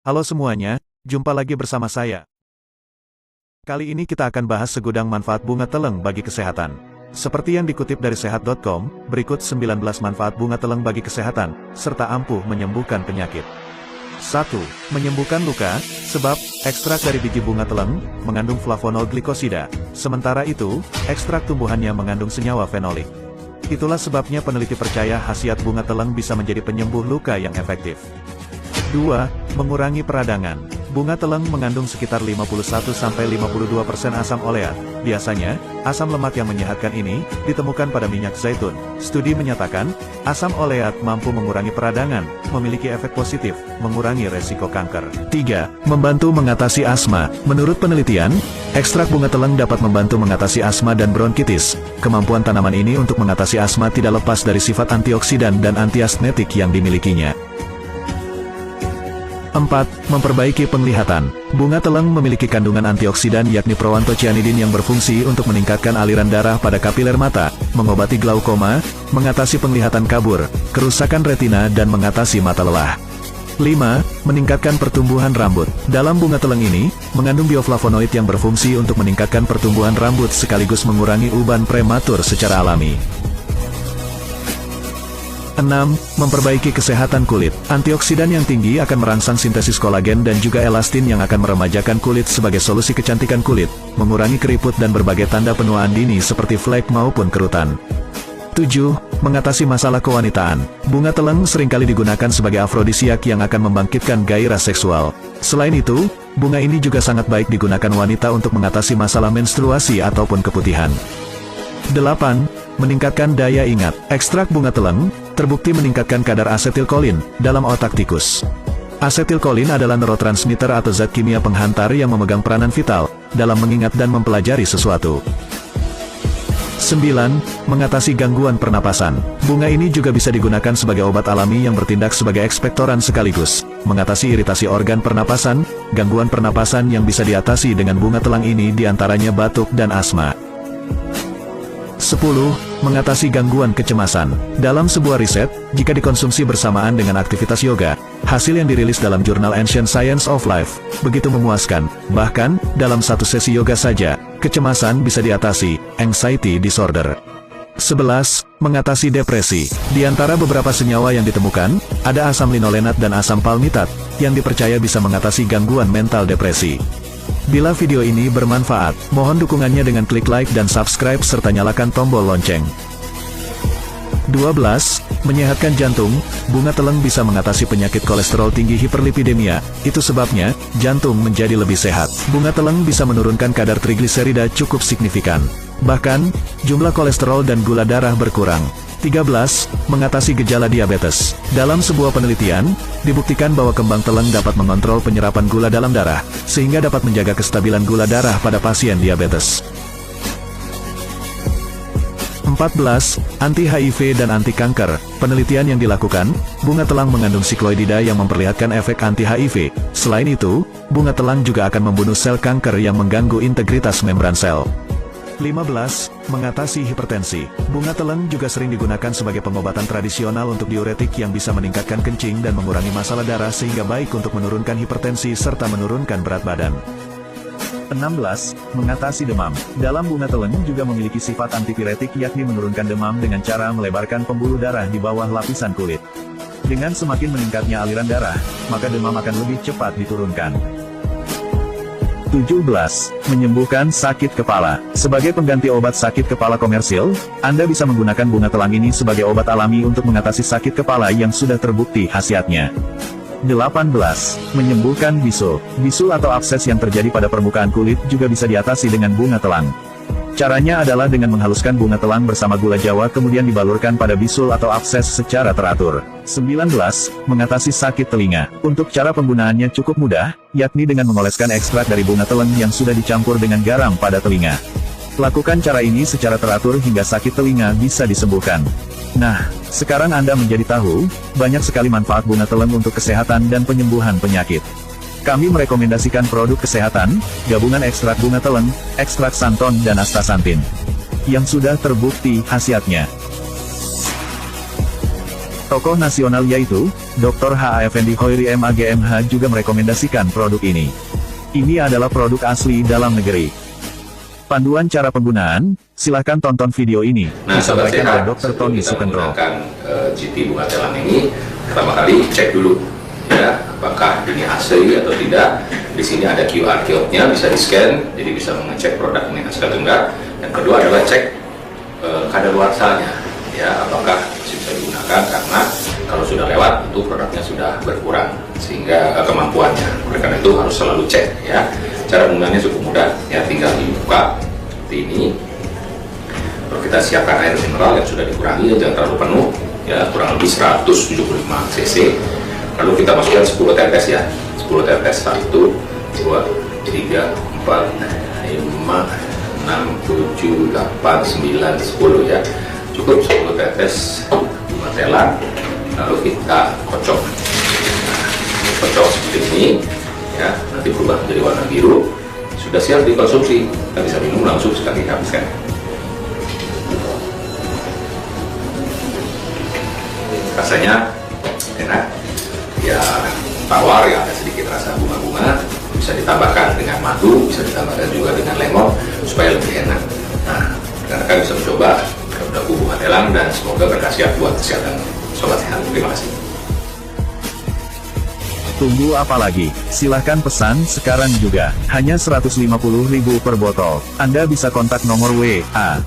Halo semuanya, jumpa lagi bersama saya. Kali ini kita akan bahas segudang manfaat bunga teleng bagi kesehatan. Seperti yang dikutip dari sehat.com, berikut 19 manfaat bunga teleng bagi kesehatan, serta ampuh menyembuhkan penyakit. 1. Menyembuhkan luka, sebab ekstrak dari biji bunga teleng mengandung flavonol glikosida. Sementara itu, ekstrak tumbuhannya mengandung senyawa fenolik. Itulah sebabnya peneliti percaya khasiat bunga teleng bisa menjadi penyembuh luka yang efektif. 2. Mengurangi peradangan. Bunga teleng mengandung sekitar 51-52% asam oleat. Biasanya, asam lemak yang menyehatkan ini ditemukan pada minyak zaitun. Studi menyatakan, asam oleat mampu mengurangi peradangan, memiliki efek positif, mengurangi resiko kanker. 3. Membantu mengatasi asma. Menurut penelitian, ekstrak bunga teleng dapat membantu mengatasi asma dan bronkitis. Kemampuan tanaman ini untuk mengatasi asma tidak lepas dari sifat antioksidan dan antiasmetik yang dimilikinya. 4. Memperbaiki penglihatan. Bunga teleng memiliki kandungan antioksidan yakni proantocyanidin yang berfungsi untuk meningkatkan aliran darah pada kapiler mata, mengobati glaukoma, mengatasi penglihatan kabur, kerusakan retina dan mengatasi mata lelah. 5. Meningkatkan pertumbuhan rambut. Dalam bunga teleng ini, mengandung bioflavonoid yang berfungsi untuk meningkatkan pertumbuhan rambut sekaligus mengurangi uban prematur secara alami. 6. Memperbaiki kesehatan kulit. Antioksidan yang tinggi akan merangsang sintesis kolagen dan juga elastin yang akan meremajakan kulit sebagai solusi kecantikan kulit, mengurangi keriput dan berbagai tanda penuaan dini seperti flek maupun kerutan. 7. Mengatasi masalah kewanitaan. Bunga teleng seringkali digunakan sebagai afrodisiak yang akan membangkitkan gairah seksual. Selain itu, bunga ini juga sangat baik digunakan wanita untuk mengatasi masalah menstruasi ataupun keputihan. 8. Meningkatkan daya ingat. Ekstrak bunga teleng terbukti meningkatkan kadar asetilkolin dalam otak tikus. Asetilkolin adalah neurotransmitter atau zat kimia penghantar yang memegang peranan vital dalam mengingat dan mempelajari sesuatu. 9. Mengatasi gangguan pernapasan. Bunga ini juga bisa digunakan sebagai obat alami yang bertindak sebagai ekspektoran sekaligus, mengatasi iritasi organ pernapasan. Gangguan pernapasan yang bisa diatasi dengan bunga teleng ini diantaranya batuk dan asma. 10. Mengatasi gangguan kecemasan. Dalam sebuah riset, jika dikonsumsi bersamaan dengan aktivitas yoga, hasil yang dirilis dalam jurnal Ancient Science of Life begitu memuaskan. Bahkan, dalam satu sesi yoga saja, kecemasan bisa diatasi, anxiety disorder. 11. Mengatasi depresi. Di antara beberapa senyawa yang ditemukan, ada asam linolenat dan asam palmitat, yang dipercaya bisa mengatasi gangguan mental depresi. Bila video ini bermanfaat, mohon dukungannya dengan klik like dan subscribe serta nyalakan tombol lonceng. 12. Menyehatkan jantung. Bunga teleng bisa mengatasi penyakit kolesterol tinggi hiperlipidemia. Itu sebabnya, jantung menjadi lebih sehat. Bunga teleng bisa menurunkan kadar trigliserida cukup signifikan. Bahkan, jumlah kolesterol dan gula darah berkurang. 13. Mengatasi gejala diabetes. Dalam sebuah penelitian, dibuktikan bahwa kembang teleng dapat mengontrol penyerapan gula dalam darah, sehingga dapat menjaga kestabilan gula darah pada pasien diabetes. 14. Anti-HIV dan anti-kanker. Penelitian yang dilakukan, bunga telang mengandung sikloidida yang memperlihatkan efek anti-HIV. Selain itu, bunga telang juga akan membunuh sel kanker yang mengganggu integritas membran sel. 15. Mengatasi hipertensi. Bunga teleng juga sering digunakan sebagai pengobatan tradisional untuk diuretik yang bisa meningkatkan kencing dan mengurangi masalah darah sehingga baik untuk menurunkan hipertensi serta menurunkan berat badan. 16. Mengatasi demam. Dalam bunga teleng juga memiliki sifat antipiretik yakni menurunkan demam dengan cara melebarkan pembuluh darah di bawah lapisan kulit. Dengan semakin meningkatnya aliran darah, maka demam akan lebih cepat diturunkan. 17. Menyembuhkan sakit kepala. Sebagai pengganti obat sakit kepala komersil, Anda bisa menggunakan bunga telang ini sebagai obat alami untuk mengatasi sakit kepala yang sudah terbukti khasiatnya. 18. Menyembuhkan bisul. Bisul atau abses yang terjadi pada permukaan kulit juga bisa diatasi dengan bunga telang. Caranya adalah dengan menghaluskan bunga telang bersama gula jawa kemudian dibalurkan pada bisul atau abses secara teratur. 19. Mengatasi sakit telinga. Untuk cara penggunaannya cukup mudah, yakni dengan mengoleskan ekstrak dari bunga teleng yang sudah dicampur dengan garam pada telinga. Lakukan cara ini secara teratur hingga sakit telinga bisa disembuhkan. Nah, sekarang Anda menjadi tahu, banyak sekali manfaat bunga teleng untuk kesehatan dan penyembuhan penyakit. Kami merekomendasikan produk kesehatan, gabungan ekstrak bunga teleng, ekstrak santon dan astaxanthin, yang sudah terbukti khasiatnya. Tokoh nasional yaitu Dr. H.A. Effendi Hoiri MAGMH juga merekomendasikan produk ini. Ini adalah produk asli dalam negeri. Panduan cara penggunaan, silahkan tonton video ini. Nah, sobat disampaikan oleh sehat, Dr. Tony Sukendro. menggunakan GT bunga telang ini, pertama kali cek dulu ya apakah ini asli atau tidak. Di sini ada QR code-nya, bisa di-scan, jadi bisa mengecek produk ini asli atau enggak. Yang kedua adalah cek kadaluarsanya, ya apakah bisa digunakan, karena kalau sudah lewat itu produknya sudah berkurang sehingga kemampuannya. Oleh karena itu harus selalu cek ya. Cara penggunaannya cukup mudah ya, tinggal dibuka seperti ini. Kalau kita siapkan air mineral yang sudah dikurangi, jangan terlalu penuh ya, kurang lebih 175 cc. Lalu kita masukkan 10 tetes ya, 10 tetes, 1, 2, 3, 4, 5, 6, 7, 8, 9, 10 ya. Cukup 10 tetes bunga telang, lalu kita kocok. Kocok seperti ini ya, nanti berubah menjadi warna biru. Sudah siap dikonsumsi, kita bisa minum langsung sekali habiskan. Rasanya enak ya, tawar ya, ada sedikit rasa bunga-bunga, bisa ditambahkan dengan madu, bisa ditambahkan juga dengan lemon supaya lebih enak. Nah, rekan-rekan bisa mencoba produk bunga telang dan semoga berkhasiat buat kesehatan sobat sehat. Terima kasih. Tunggu apa lagi? Silahkan pesan sekarang juga. Hanya 150.000 per botol. Anda bisa kontak nomor WA